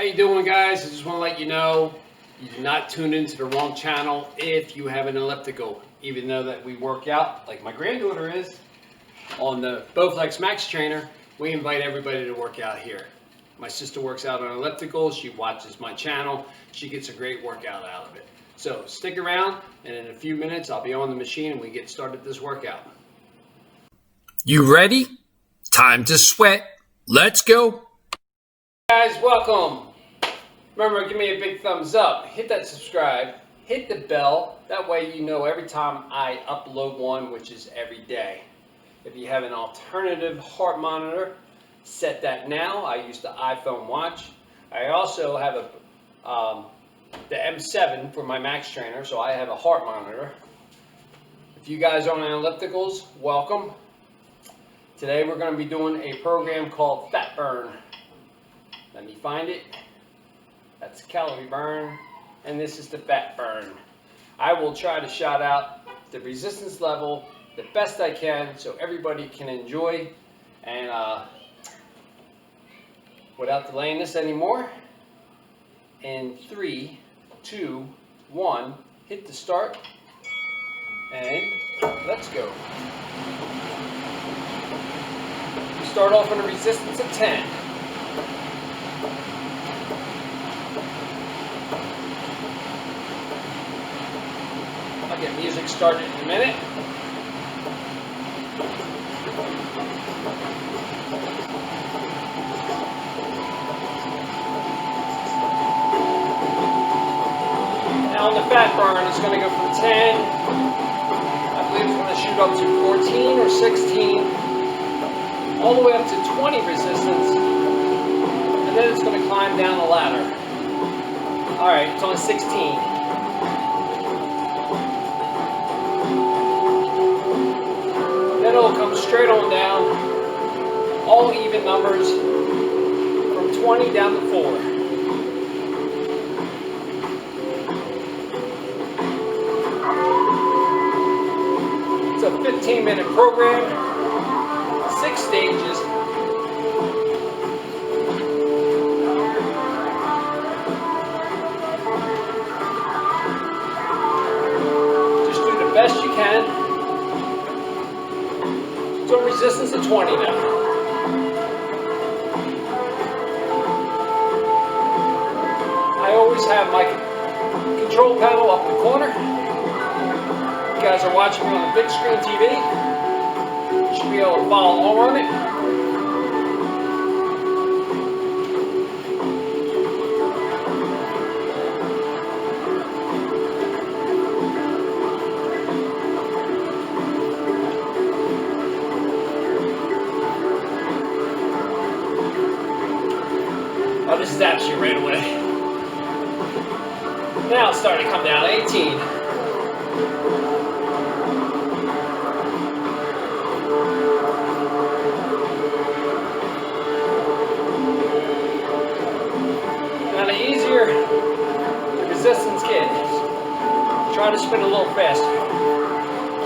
you doing, guys? I just want to let you know you do not tune into the wrong channel if you have an elliptical. Even though that we work out like my granddaughter is on the Bowflex Max Trainer, we invite everybody to work out here. My sister works out on elliptical. She watches my channel. She gets a great workout out of it. So stick around, and in a few minutes I'll be on the machine and we get started this workout. You ready? Time to sweat. Let's go. Guys, welcome. Remember, give me a big thumbs up. Hit that subscribe. Hit the bell. That way you know every time I upload one, which is every day. If you have an alternative heart monitor, set that now. I use the iPhone watch. I also have the M7 for my Max Trainer, so I have a heart monitor. If you guys are on ellipticals, welcome. Today we're going to be doing a program called Fat Burn. Let me find it. That's calorie burn, and this is the fat burn. I will try to shout out the resistance level the best I can so everybody can enjoy. And without delaying this anymore, in 3, 2, 1, hit the start, and let's go. We start off on a resistance of 10. I'll get music started in a minute. Now on the fat burn, it's going to go from 10, I believe it's going to shoot up to 14 or 16, all the way up to 20 resistance, and then it's going to climb down the ladder. Alright, it's on 16. Then it'll come straight on down, all even numbers, from 20 down to 4. It's a 15-minute program, 6 stages. Just do the best you can. So resistance of 20 now. I always have my control panel up in the corner. You guys are watching me on a big screen TV. You should be able to follow along on it. Oh, this zaps you right away. Now it's starting to come down, 18. Now the easier the resistance gets, try to spin a little faster.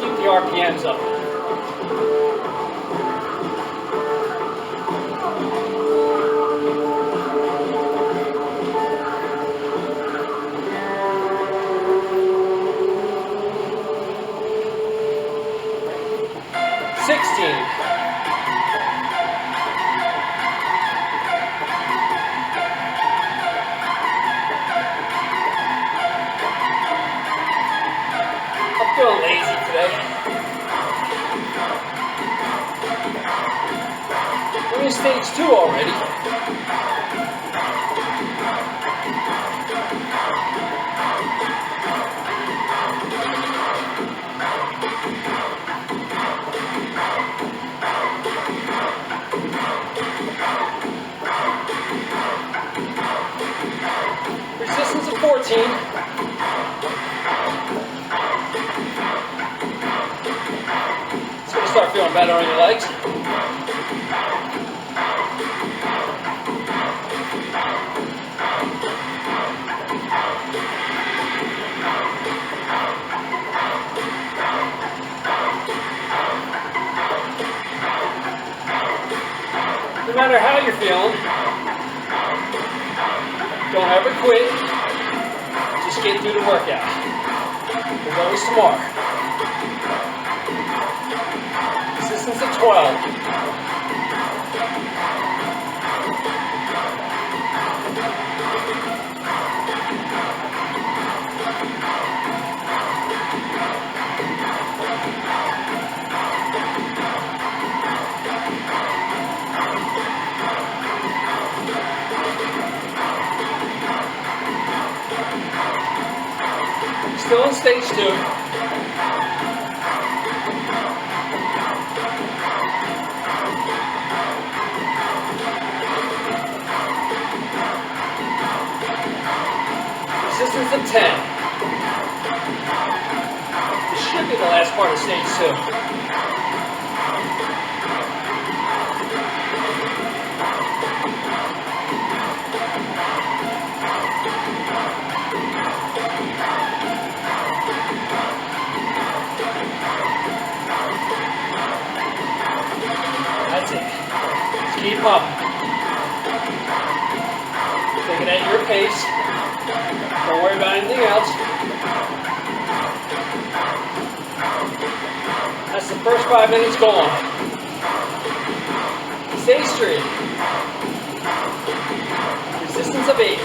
Keep the RPMs up. I'm feeling lazy today. We're in stage 2 already. Resistance of 14. It's going to start feeling better on your legs. No matter how you're feeling, Don't ever quit. Just get through the workout. There's always tomorrow. Resistance of 12. Still in stage 2. Resistance of 10. This should be the last part of stage 2. That's it. Just keep up. Take it at your pace. Don't worry about anything else. That's the first 5 minutes gone. Stage 3. Resistance of 8.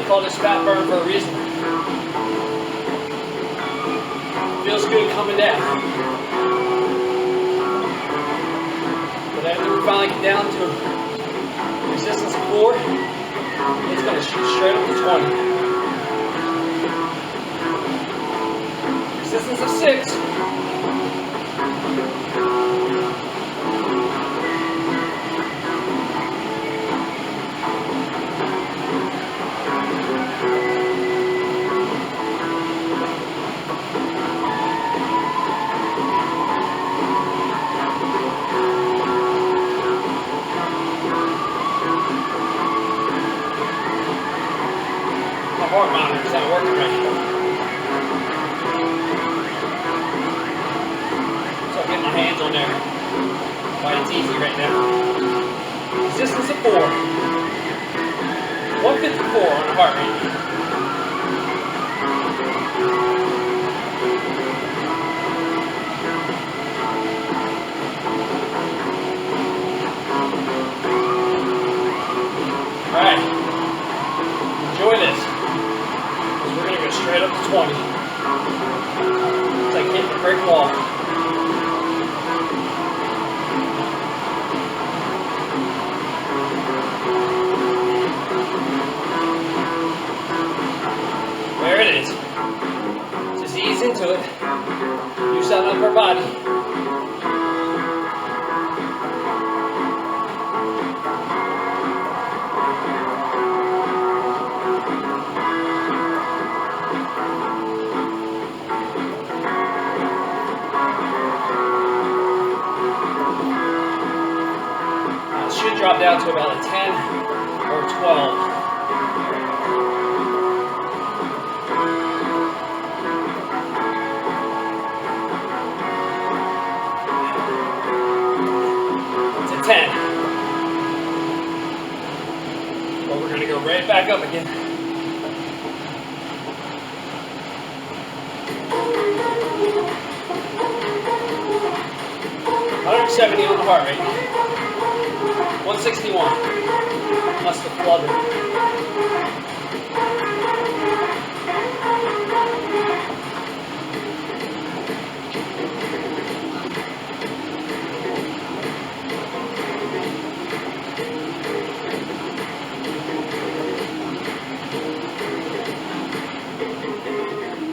Call this fat burn for a reason. Feels good coming down. But after we finally get down to resistance of 4, it's going to shoot straight up to 20. Resistance of 6. Heart monitor is not working right now. So I'll get my hands on there. Why it's easy right now. Resistance of 4. 154 on the heart rate. Alright. Enjoy this. We're going to go straight up to 20. It's like hitting a brick wall. There it is. Just ease into it. Use that upper body. Drop down to about a 10 or 12. It's a 10. But we're going to go right back up again. $170 on the heart rate. 161. Must have flooded.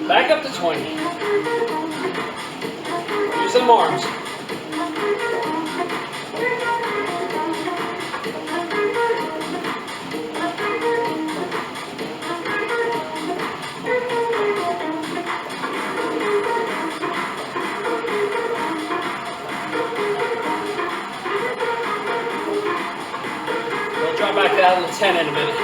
Back up to 20. Use them arms. We'll drop back down to 10 in a minute.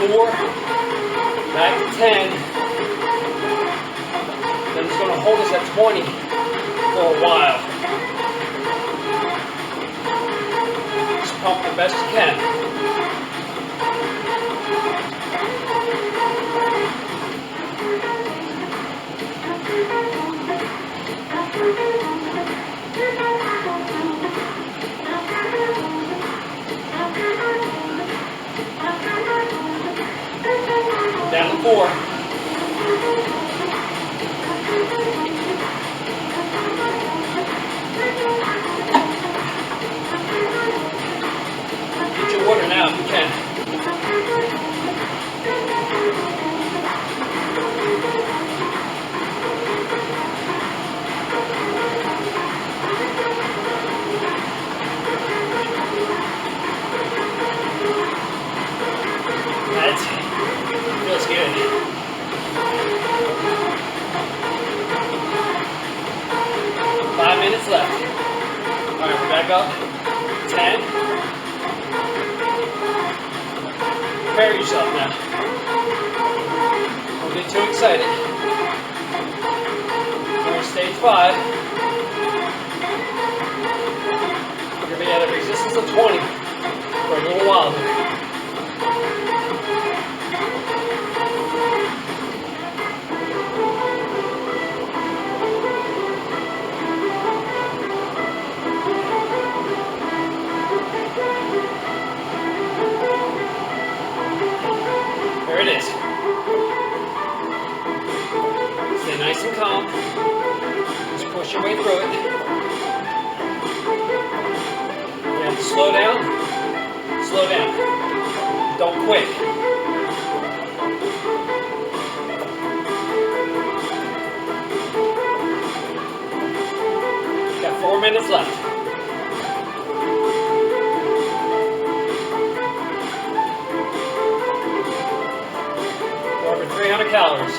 4, back to 10. Then he's going to hold us at 20 for a while. Just pump the best you can. Down to 4. Get your water now if you can. That feels good. Five minutes left. All right, we're back up. 10. Prepare yourself now. Don't get too excited. We're in stage 5. We're going to be at a resistance of 20 for a little while here. There it is. Stay nice and calm. Just push your way through it. You have to slow down. Slow down. Don't quit. Got 4 minutes left. Over 300 calories.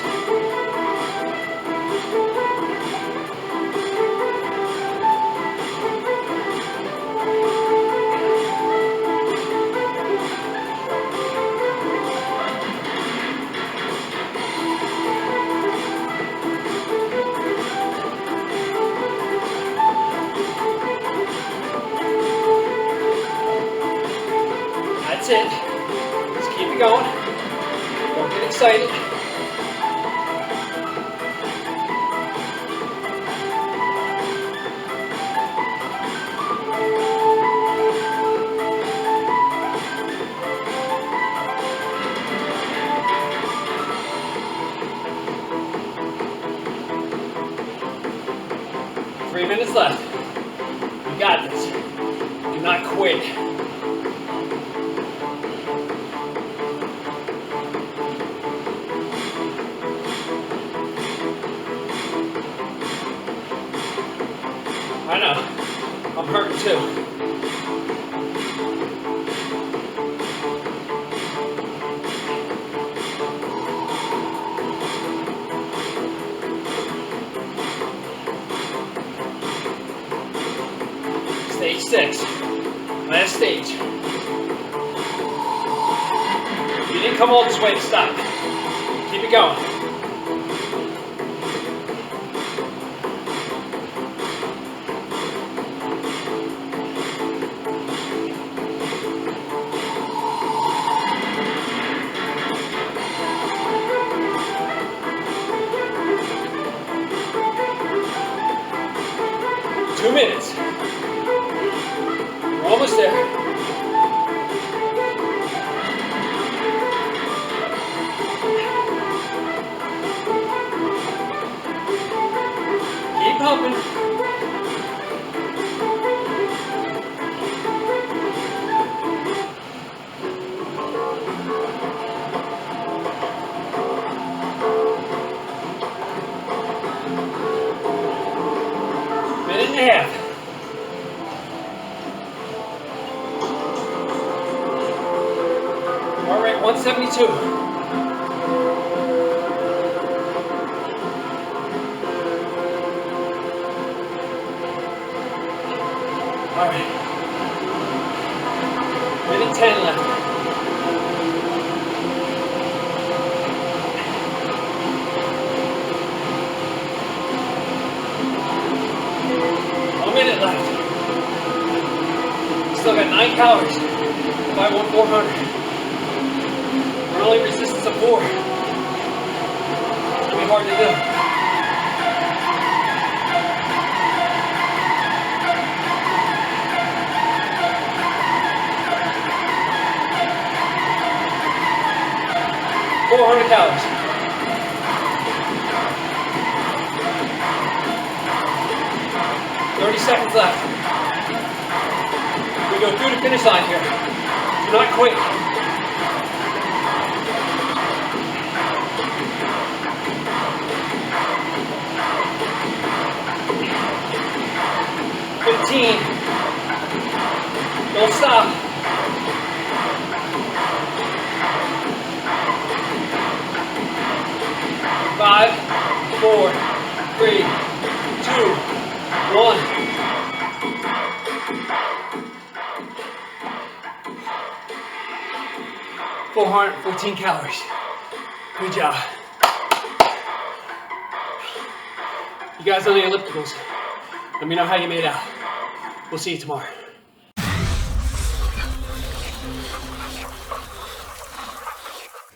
That's it. Just keep it going. Don't get excited. Three minutes left. You got this. Do not quit. I know. I'm hurting too. Stage 6. Last stage. You didn't come all this way to stop. Keep it going. Two minutes. We're almost there. Keep pumping. Minute and a half. All right, 172. All right. Minute 10 left. 9 calories. If I want 400. We're only resistance of 4. It's gonna be hard to do. Calories. 30 seconds left. We go through the finish line here. Do not quit. 15. Don't stop. 5, 4, 3, 2, 1. $414 calories. Good job. You guys on the ellipticals, let me know how you made out. We'll see you tomorrow.